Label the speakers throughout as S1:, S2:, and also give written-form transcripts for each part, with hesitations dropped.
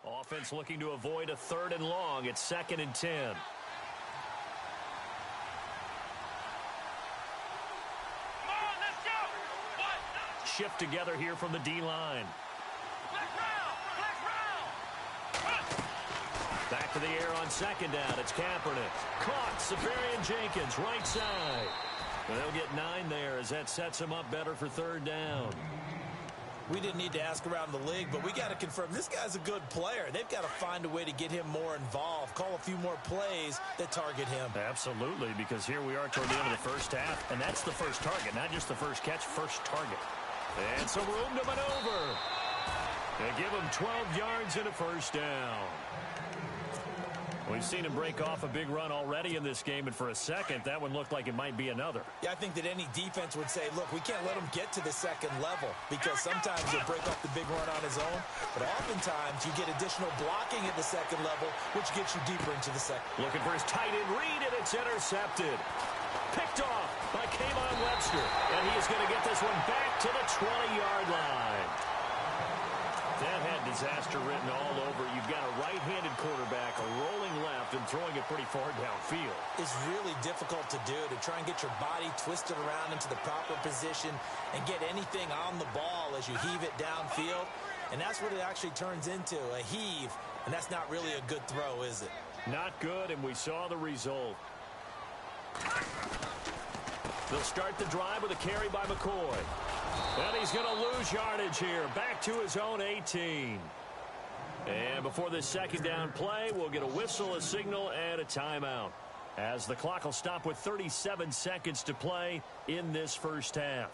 S1: Offense looking to avoid a 3rd and long. It's 2nd and 10. Shift together here from the D-line. Back to the air on 2nd down. It's Kaepernick. Caught. Safarian Jenkins, right side. And they'll get 9 there as that sets him up better for 3rd down.
S2: We didn't need to ask around the league, but we got to confirm this guy's a good player. They've got to find a way to get him more involved, call a few more plays that target him.
S1: Absolutely, because here we are toward the end of the first half, and that's the first target, not just the first catch, first target. And some room to maneuver. They give him 12 yards and a 1st down. We've seen him break off a big run already in this game, and for a second, that one looked like it might be another.
S2: Yeah, I think that any defense would say, look, we can't let him get to the 2nd level, because sometimes he'll break off the big run on his own, but oftentimes you get additional blocking at the 2nd level, which gets you deeper into the 2nd.
S1: Looking for his tight end read, and it's intercepted. Picked off by Kayvon Webster, and he is going to get this one back to the 20-yard line. That had disaster written all over. You've got a right-handed quarterback, a rolling left, and throwing it pretty far downfield.
S2: It's really difficult to do, to try and get your body twisted around into the proper position and get anything on the ball as you heave it downfield. And that's what it actually turns into, a heave. And that's not really a good throw, is it?
S1: Not good, and we saw the result. They'll start the drive with a carry by McCoy. And he's going to lose yardage here. Back to his own 18. And before this 2nd down play, we'll get a whistle, a signal, and a timeout, as the clock will stop with 37 seconds to play in this first half.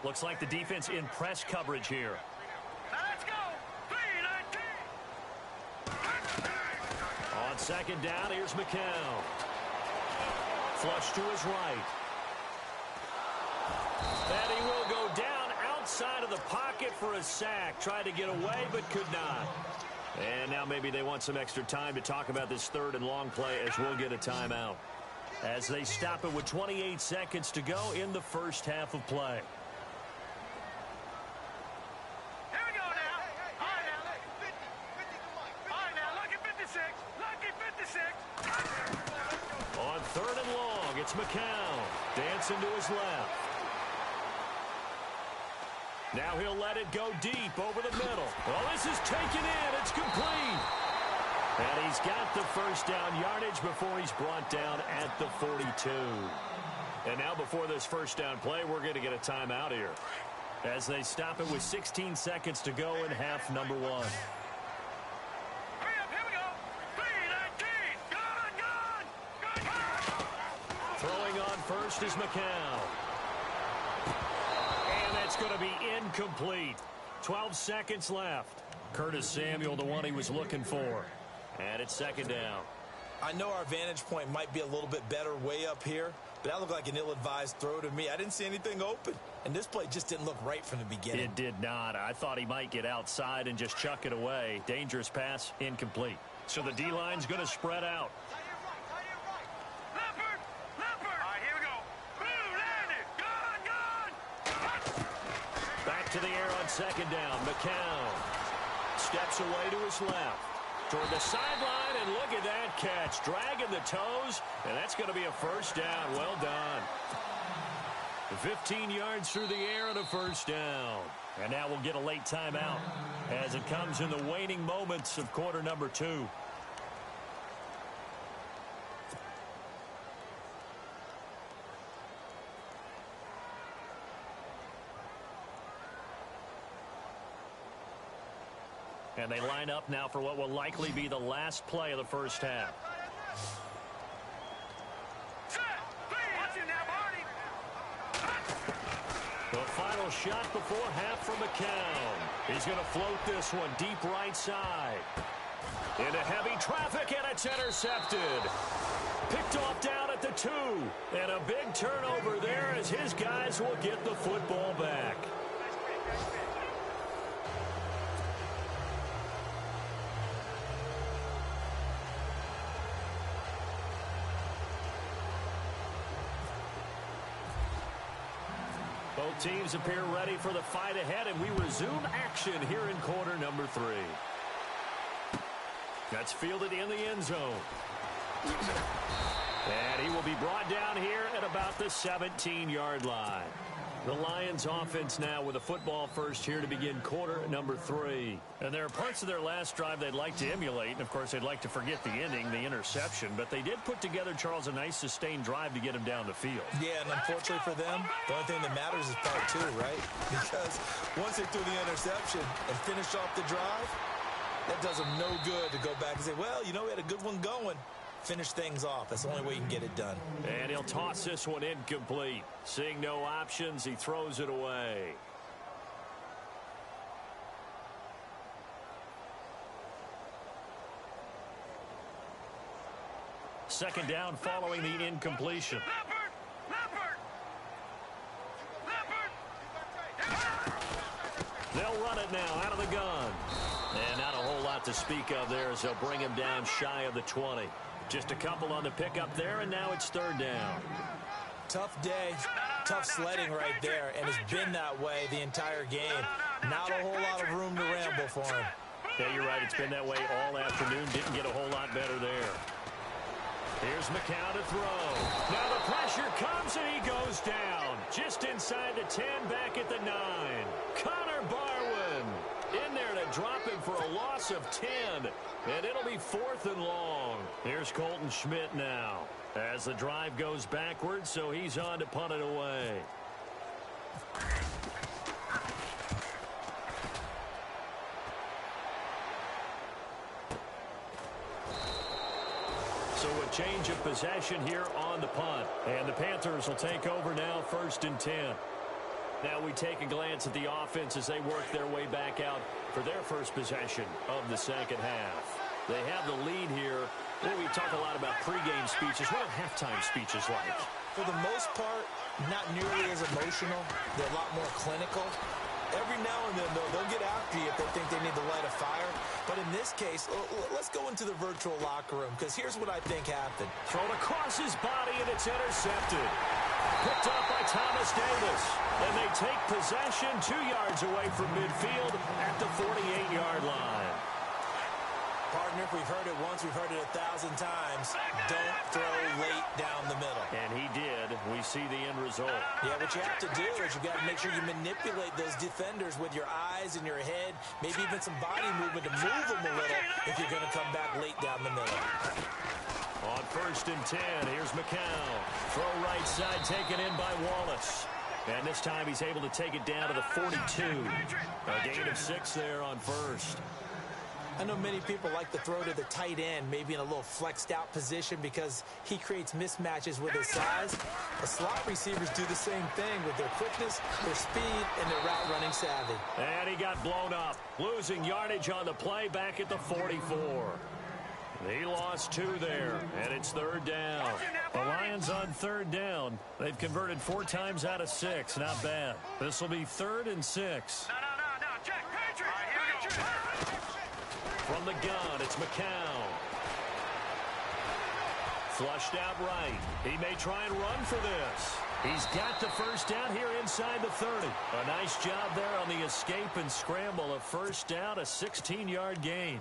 S1: Looks like the defense in press coverage here.
S3: Let's go. 3-19.
S1: On 2nd down, here's McCown. Flush to his right. And he will go down outside of the pocket for a sack. Tried to get away, but could not. And now maybe they want some extra time to talk about this 3rd and long play, as we'll get a timeout, as they stop it with 28 seconds to go in the first half of play.
S3: Here we go now. All right, now. All right, now. Lucky 56. Lucky 56.
S1: On 3rd and long, it's McCown. Dancing to his left. Now he'll let it go deep over the middle. Well, this is taken in. It's complete. And he's got the 1st down yardage before he's brought down at the 42. And now before this 1st down play, we're going to get a timeout here, as they stop it with 16 seconds to go in half number 1.
S3: Hurry up, here we go. 3-19. Gone.
S1: Throwing on first is McCown. And that's going to be incomplete. 12 seconds left. Curtis Samuel, the one he was looking for. And it's 2nd down.
S2: I know our vantage point might be a little bit better way up here, but that looked like an ill-advised throw to me. I didn't see anything open, and this play just didn't look right from the beginning.
S1: It did not. I thought he might get outside and just chuck it away. Dangerous pass, incomplete. So the D-line's going to spread out.
S3: Leopard. All right, here we go. Blue landed. Gone.
S1: Back to the air on 2nd down. McCown steps away to his left, toward the sideline, and look at that catch. Dragging the toes, and that's going to be a 1st down. Well done. 15 yards through the air and a 1st down. And now we'll get a late timeout as it comes in the waning moments of quarter number 2. And they line up now for what will likely be the last play of the first half. The final shot before half from McCown. He's going to float this one deep right side. Into heavy traffic, and it's intercepted. Picked off down at the 2. And a big turnover there as his guys will get the football back. Both teams appear ready for the fight ahead, and we resume action here in quarter number 3. That's fielded in the end zone. And he will be brought down here at about the 17-yard line. The Lions offense now with a football first here to begin quarter number 3. And there are parts of their last drive they'd like to emulate. And, of course, they'd like to forget the ending, the interception. But they did put together, Charles, a nice sustained drive to get him down the field.
S2: Yeah, and unfortunately for them, the only thing that matters is part 2, right? Because once they threw the interception and finished off the drive, that does them no good to go back and say, well, you know, we had a good one going. Finish things off. That's the only way you can get it done.
S1: And he'll toss this one incomplete. Seeing no options, he throws it away. Second down following the incompletion. They'll run it now out of the gun. And not a whole lot to speak of there as they'll bring him down shy of the 20. Just a couple on the pickup there, and now it's third down.
S2: Tough day, tough sledding right there, and it's been that way the entire game. Not a whole lot of room to ramble for him.
S1: Yeah, you're right. It's been that way all afternoon. Didn't get a whole lot better there. Here's McCown to throw. Now the pressure comes, and he goes down. Just inside the 10, back at the 9. Connor Barwin in there to drop him for a loss of 10. And it'll be 4th and long. Here's Colton Schmidt now as the drive goes backwards, so he's on to punt it away. So a change of possession here on the punt. And the Panthers will take over now, 1st and 10. Now we take a glance at the offense as they work their way back out for their first possession of the second half. They have the lead here. We talk a lot about pregame speeches. What are halftime speeches like?
S2: For the most part, not nearly as emotional. They're a lot more clinical. Every now and then, though, they'll get after you if they think they need to light a fire. But in this case, let's go into the virtual locker room, because here's what I think happened.
S1: Thrown across his body, and it's intercepted. Picked up by Thomas Davis. And they take possession 2 yards away from midfield at the 48-yard line.
S2: Partner, if we've heard it once, we've heard it 1,000 times. Don't throw late down the middle.
S1: And he did. We see the end result.
S2: Yeah, what you have to do is you've got to make sure you manipulate those defenders with your eyes and your head, maybe even some body movement to move them a little if you're going to come back late down the middle.
S1: On 1st and 10, here's McCown. Throw right side taken in by Wallace. And this time he's able to take it down to the 42. A gain of 6 there on 1st.
S2: I know many people like to throw to the tight end, maybe in a little flexed out position because he creates mismatches with his size. The slot receivers do the same thing with their quickness, their speed, and their route running savvy.
S1: And he got blown up, losing yardage on the play back at the 44. He lost 2 there, and it's 3rd down. The Lions on 3rd down. They've converted 4 times out of 6. Not bad. This will be 3rd and 6.
S3: No, check, Patriot.
S1: From the gun, it's McCown. Flushed out right. He may try and run for this. He's got the first down here inside the 30. A nice job there on the escape and scramble. A first down, a 16-yard gain.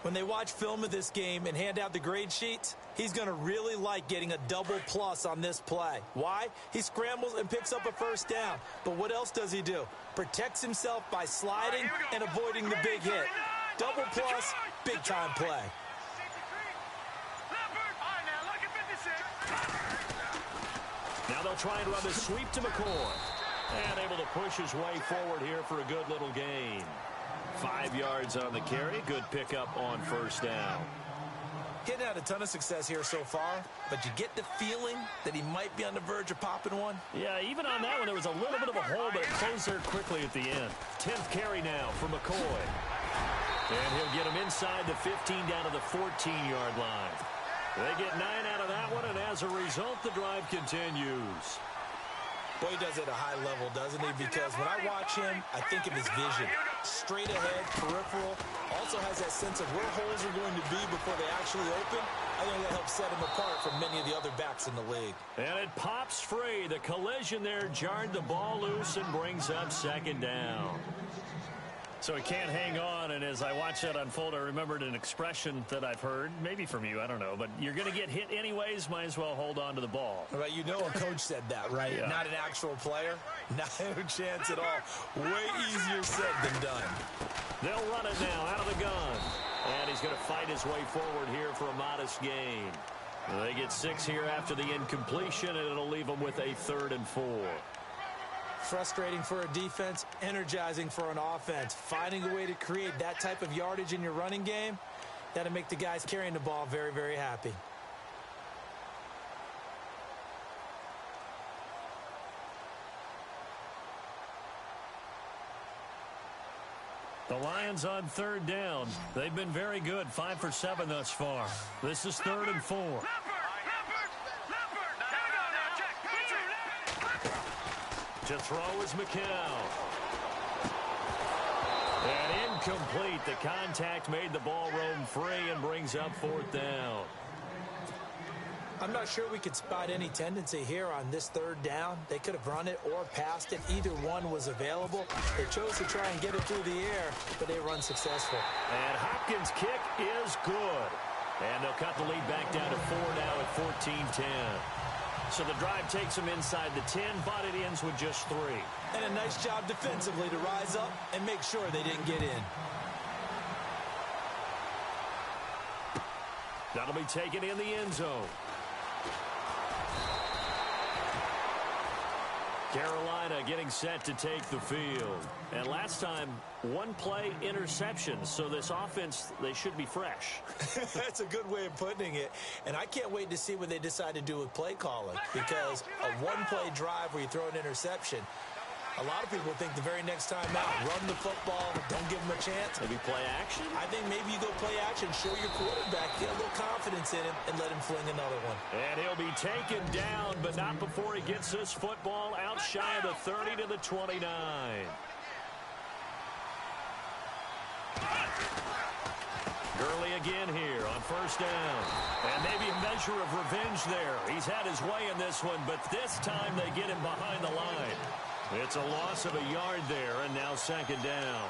S2: When they watch film of this game and hand out the grade sheets, he's going to really like getting a double plus on this play. Why? He scrambles and picks up a first down. But what else does he do? Protects himself by sliding and avoiding the big hit. Double plus, big-time play.
S1: Now they'll try and run the sweep to McCoy. And able to push his way forward here for a good little gain. 5 yards on the carry. Good pickup on first down.
S2: Getting had a ton of success here so far, but you get the feeling that he might be on the verge of popping one.
S1: Yeah, even on that one, there was a little bit of a hole, but it closed there quickly at the end. 10th carry now for McCoy. And he'll get him inside the 15 down to the 14-yard line. They get 9 out of that one, and as a result, the drive continues.
S2: Boy, he does it at a high level, doesn't he? Because when I watch him, I think of his vision. straight ahead, peripheral. Also has that sense of where holes are going to be before they actually open. I think that helps set him apart from many of the other backs in the league.
S1: And it pops free. The collision there jarred the ball loose and brings up second down. So he can't hang on, and as I watch that unfold, I remembered an expression that I've heard, maybe from you, I don't know, but you're going to get hit anyways, might as well hold on to the ball.
S2: Right, you know a coach said that, right?
S1: Yeah.
S2: Not an actual player. No chance at all. Way easier said than done.
S1: They'll run it now out of the gun. And he's going to fight his way forward here for a modest gain. They get 6 here after the incompletion, and it'll leave them with a 3rd and 4.
S2: Frustrating for a defense, energizing for an offense. Finding a way to create that type of yardage in your running game, that'll make the guys carrying the ball very, very happy.
S1: The Lions on 3rd down. They've been very good, 5 for 7 thus far. This is 3rd and 4. To throw is McCown. And incomplete. The contact made the ball roam free and brings up 4th down.
S2: I'm not sure we could spot any tendency here on this 3rd down. They could have run it or passed it. Either one was available. They chose to try and get it through the air, but they were unsuccessful.
S1: And Hopkins' kick is good. And they'll cut the lead back down to 4 now at 14-10. So the drive takes them inside the 10, but it ends with just 3.
S2: And a nice job defensively to rise up and make sure they didn't get in.
S1: That'll be taken in the end zone. Carolina getting set to take the field. And last time, 1-play interception. So this offense, they should be fresh.
S2: That's a good way of putting it. And I can't wait to see what they decide to do with play calling. Because a 1-play drive where you throw an interception, a lot of people think the very next time out, run the football, don't give them a chance.
S1: Maybe play action?
S2: I think maybe you go play action, show your quarterback, get a little confidence in him, and let him fling another one.
S1: And he'll be taken down, but not before he gets this football out shy of the 30 to the 29. Gurley again here on 1st down. And maybe a measure of revenge there. He's had his way in this one, but this time they get him behind the line. It's a loss of a yard there, and now 2nd down.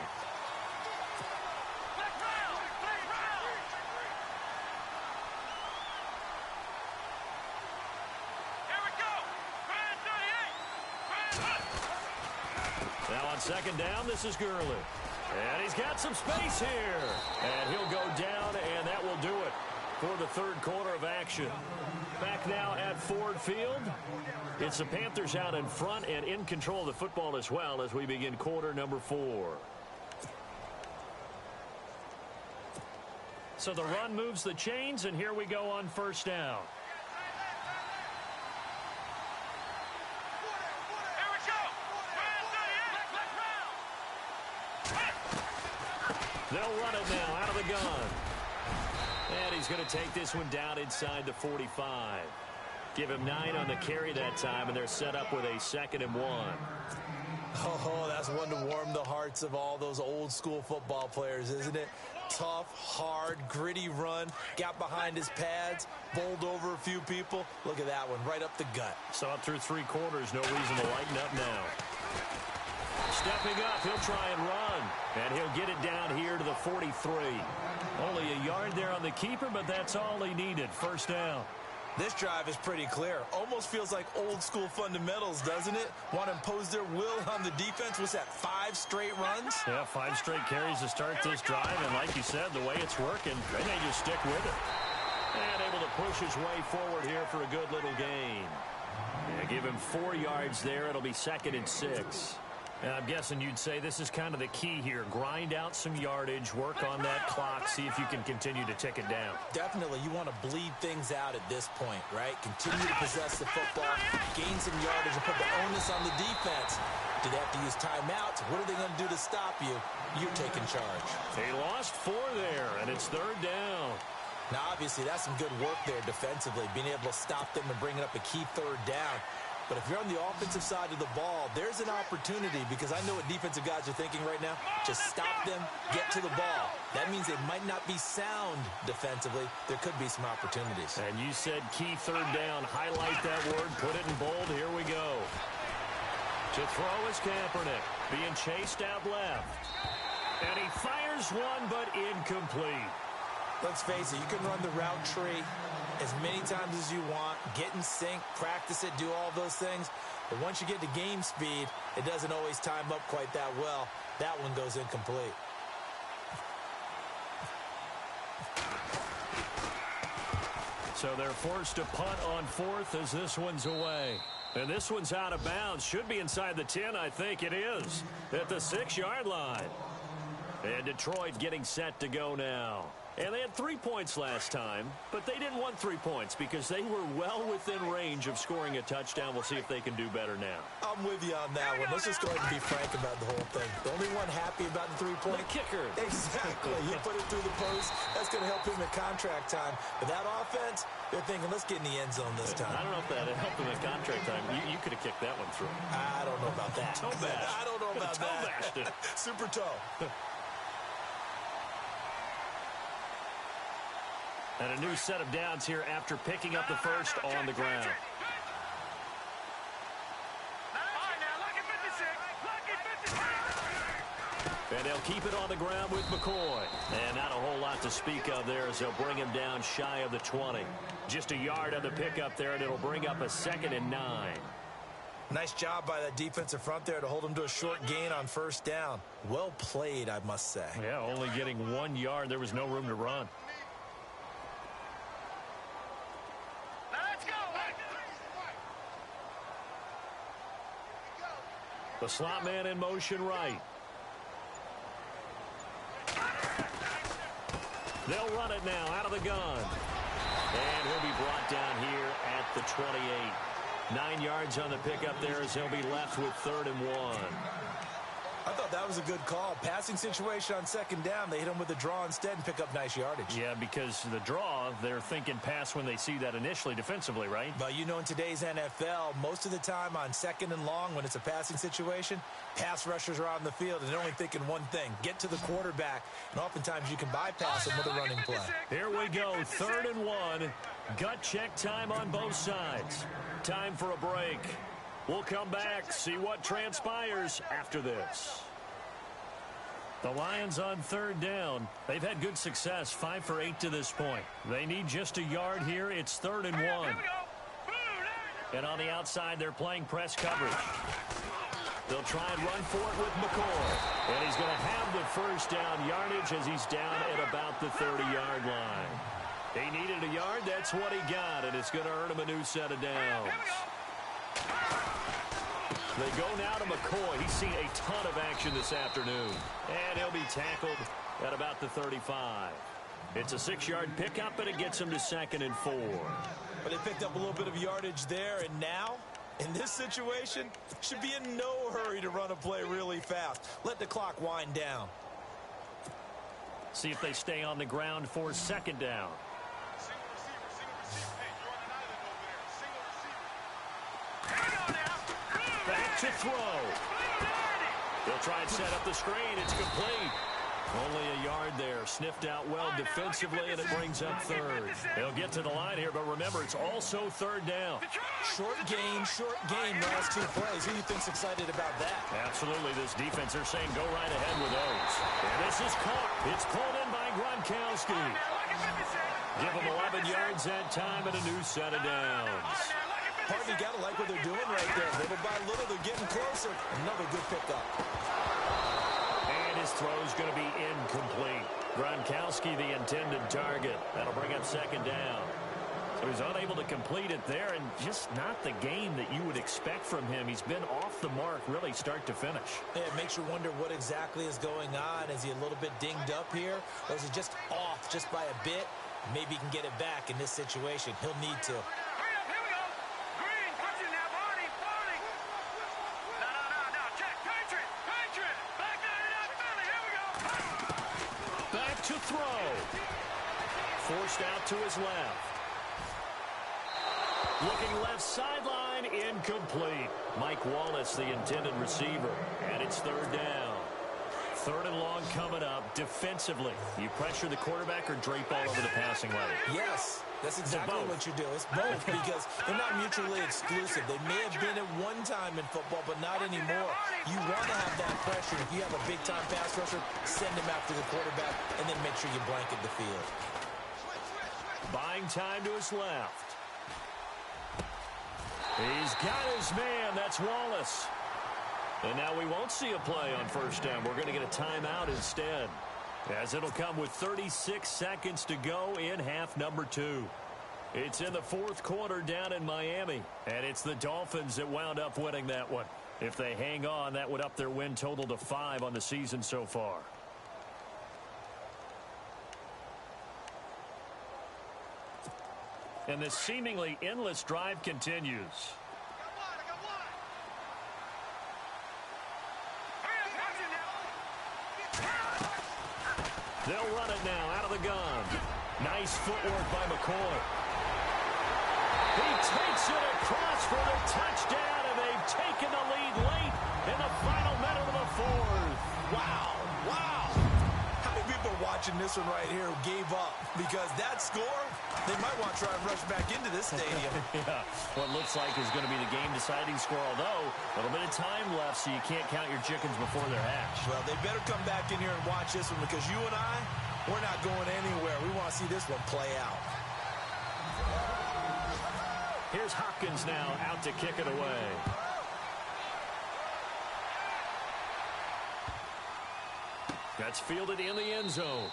S1: Now on 2nd down, this is Gurley. And he's got some space here. And he'll go down, and that will do it for the 3rd quarter of action. Back now at Ford Field. It's the Panthers out in front and in control of the football as well as we begin quarter number 4. So the run moves the chains, and here we go on 1st down. They'll run it now out of the gun. And he's going to take this one down inside the 45. Give him 9 on the carry that time, and they're set up with a 2nd and 1.
S2: Oh, that's one to warm the hearts of all those old school football players, isn't it? Tough, hard, gritty run. Got behind his pads, bowled over a few people. Look at that one, right up the gut.
S1: So up through 3 quarters, no reason to lighten up now. Stepping up, he'll try and run. And he'll get it down here to the 43. Only a yard there on the keeper, but that's all he needed. 1st down.
S2: This drive is pretty clear. Almost feels like old school fundamentals, doesn't it? Want to impose their will on the defense. What's that, 5 straight runs?
S1: Yeah, 5 straight carries to start this drive. And like you said, the way it's working, they may just stick with it. And able to push his way forward here for a good little gain. Yeah, give him 4 yards there. It'll be 2nd and 6. And I'm guessing you'd say this is kind of the key here. Grind out some yardage, work on that clock, see if you can continue to tick it down.
S2: Definitely. You want to bleed things out at this point, right? Continue to possess the football, gain some yardage, and put the onus on the defense. Do they have to use timeouts? What are they going to do to stop you? You're taking charge.
S1: He lost 4 there, and it's 3rd down.
S2: Now, obviously, that's some good work there defensively, being able to stop them and bringing up a key 3rd down. But if you're on the offensive side of the ball, there's an opportunity because I know what defensive guys are thinking right now. Just stop them, get to the ball. That means they might not be sound defensively. There could be some opportunities.
S1: And you said key third down. Highlight that word. Put it in bold. Here we go. To throw is Kaepernick. Being chased out left. And he fires one, but incomplete.
S2: Let's face it, you can run the route tree as many times as you want, get in sync, practice it, do all those things. But once you get to game speed, it doesn't always time up quite that well. That one goes incomplete.
S1: So they're forced to punt on fourth as this one's away. And this one's out of bounds. Should be inside the 10, I think it is. At the 6-yard line. And Detroit getting set to go now. And they had 3 points last time, but they didn't want 3 points because they were well within range of scoring a touchdown. We'll see if they can do better now.
S2: I'm with you on that one. Let's just go ahead and be frank about the whole thing. The only one happy about the 3-point.
S1: The kicker.
S2: Exactly. He put it through the post. That's going to help him at contract time. But that offense, they're thinking, let's get in the end zone this time.
S1: I don't know if that helped him at contract time. You could have kicked that one through.
S2: I don't know about that.
S1: Toe bash.
S2: I don't know about
S1: toe bashed it.
S2: Super toe.
S1: And a new set of downs here after picking up the first on the ground. And they'll keep it on the ground with McCoy. And not a whole lot to speak of there as they'll bring him down shy of the 20. Just a yard on the pickup there, and it'll bring up a 2nd and 9.
S2: Nice job by that defensive front there to hold him to a short gain on first down. Well played, I must say.
S1: Yeah, only getting 1 yard. There was no room to run. The slot man in motion right. They'll run it now out of the gun. And he'll be brought down here at the 28. 9 yards on the pickup there as he'll be left with 3rd and 1.
S2: I thought that was a good call. Passing situation on 2nd down. They hit him with a draw instead and pick up nice yardage.
S1: Yeah, because the draw, they're thinking pass when they see that initially defensively, right?
S2: But you know in today's NFL, most of the time on 2nd and long when it's a passing situation, pass rushers are on the field and they're only thinking one thing, get to the quarterback. And oftentimes you can bypass them with a running play.
S1: Here we go, 3rd and 1. Gut check time on both sides. Time for a break. We'll come back, see what transpires after this. The Lions on 3rd down. They've had good success, 5 for 8 to this point. They need just a yard here. It's 3rd and 1. And on the outside, they're playing press coverage. They'll try and run for it with McCoy. And he's going to have the first down yardage as he's down at about the 30-yard line. He needed a yard. That's what he got, and it's going to earn him a new set of downs. They go now to McCoy. He's seen a ton of action this afternoon. And he'll be tackled at about the 35. It's a 6-yard pickup, but it gets him to 2nd and 4.
S2: But they picked up a little bit of yardage there, and now, in this situation, should be in no hurry to run a play really fast. Let the clock wind down.
S1: See if they stay on the ground for 2nd down. Back to throw. They'll try and set up the screen. It's complete. Only a yard there. Sniffed out well defensively, and it brings up 3rd. They'll get to the line here, but remember, it's also 3rd down.
S2: Short game, last 2 plays. Who do you think's excited about that?
S1: Absolutely. This defense, they're saying go right ahead with those. And this is caught. It's pulled in by Gronkowski. Give them 11 yards that time and a new set of downs.
S2: Partner, you got to like what they're doing right there. Little by little, they're getting closer. Another good pickup.
S1: And his throw's going to be incomplete. Gronkowski, the intended target. That'll bring up 2nd down. So he's unable to complete it there, and just not the game that you would expect from him. He's been off the mark, really, start to finish.
S2: Yeah, it makes you wonder what exactly is going on. Is he a little bit dinged up here, or is he just off just by a bit? Maybe he can get it back in this situation. He'll need to.
S1: To throw. Forced out to his left. Looking left sideline, incomplete. Mike Wallace, the intended receiver, and it's third down. Third and long coming up. Defensively, you pressure the quarterback or drape all over the passing lane?
S2: Yes, that's exactly what you do. It's both because they're not mutually exclusive. They may have been at one time in football, but not anymore. You want to have that pressure. If you have a big-time pass rusher, send him after the quarterback, and then make sure you blanket the field.
S1: Buying time to his left. He's got his man. That's Wallace. And now we won't see a play on first down. We're going to get a timeout instead, as it'll come with 36 seconds to go in half number 2. It's in the fourth quarter down in Miami, and it's the Dolphins that wound up winning that one. If they hang on, that would up their win total to 5 on the season so far. And this seemingly endless drive continues. They'll run it now out of the gun. Nice footwork by McCoy. He takes it across for the touchdown, and they've taken the lead late in the final minute of the fourth.
S2: Wow, wow. How many people are watching this one right here who gave up? Because that score, they might want to try and rush back into this stadium.
S1: Yeah, what looks like is going to be the game-deciding score, although a little bit of time left, so you can't count your chickens before they're hatched.
S2: Well, they better come back in here and watch this one because you and I, we're not going anywhere. We want to see this one play out.
S1: Here's Hopkins now out to kick it away. That's fielded in the end zone.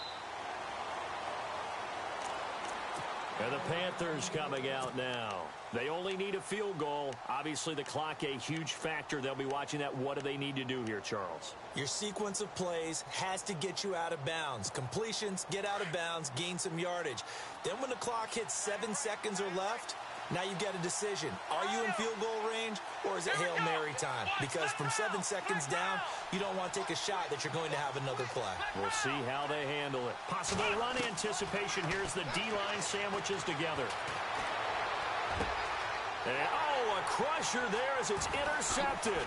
S1: And the Panthers coming out now. They only need a field goal. Obviously, the clock a huge factor. They'll be watching that. What do they need to do here, Charles?
S2: Your sequence of plays has to get you out of bounds. Completions, get out of bounds, gain some yardage. Then when the clock hits 7 seconds or left, now you get a decision. Are you in field goal range, or is it Hail Mary time? Because from 7 seconds down, you don't want to take a shot that you're going to have another play.
S1: We'll see how they handle it. Possible run anticipation. Here's the D-line sandwiches together. And, a crusher there as it's intercepted.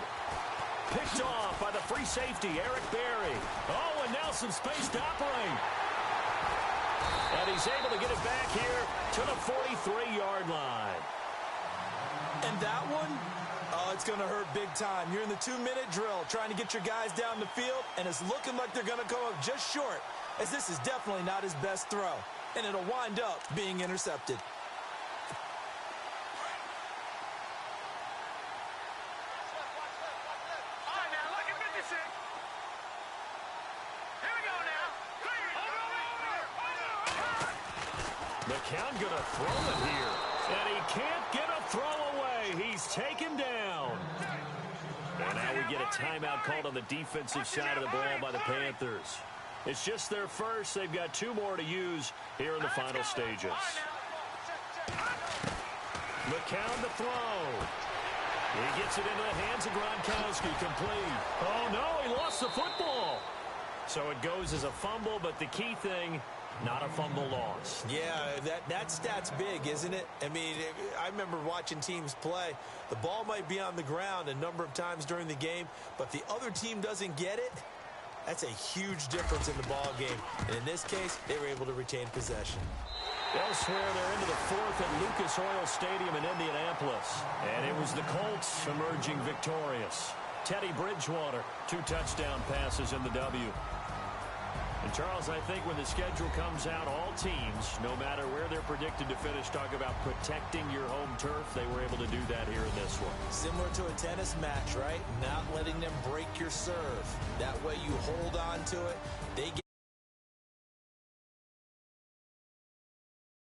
S1: Picked off by the free safety, Eric Berry. Oh, and now some space to operate. And he's able to get it back here to the 43-yard line.
S2: And that one, it's going to hurt big time. You're in the 2-minute drill trying to get your guys down the field, and it's looking like they're going to come up just short, as this is definitely not his best throw. And it'll wind up being intercepted.
S1: McCown going to throw it here. And he can't get a throw away. He's taken down. And now we get a timeout called on the defensive side of the ball by the Panthers. It's just their first. They've got 2 more to use here in the final stages. McCown to throw. He gets it into the hands of Gronkowski. Complete. Oh, no, he lost the football. So it goes as a fumble, but the key thing, not a fumble loss.
S2: Yeah, that stat's big, isn't it? I mean, I remember watching teams play. The ball might be on the ground a number of times during the game, but if the other team doesn't get it, that's a huge difference in the ball game. And in this case, they were able to retain possession.
S1: Elsewhere, they're into the fourth at Lucas Oil Stadium in Indianapolis. And it was the Colts emerging victorious. Teddy Bridgewater, 2 touchdown passes in the W. And, Charles, I think when the schedule comes out, all teams, no matter where they're predicted to finish, talk about protecting your home turf. They were able to do that here in this one.
S2: Similar to a tennis match, right? Not letting them break your serve. That way you hold on to it. They get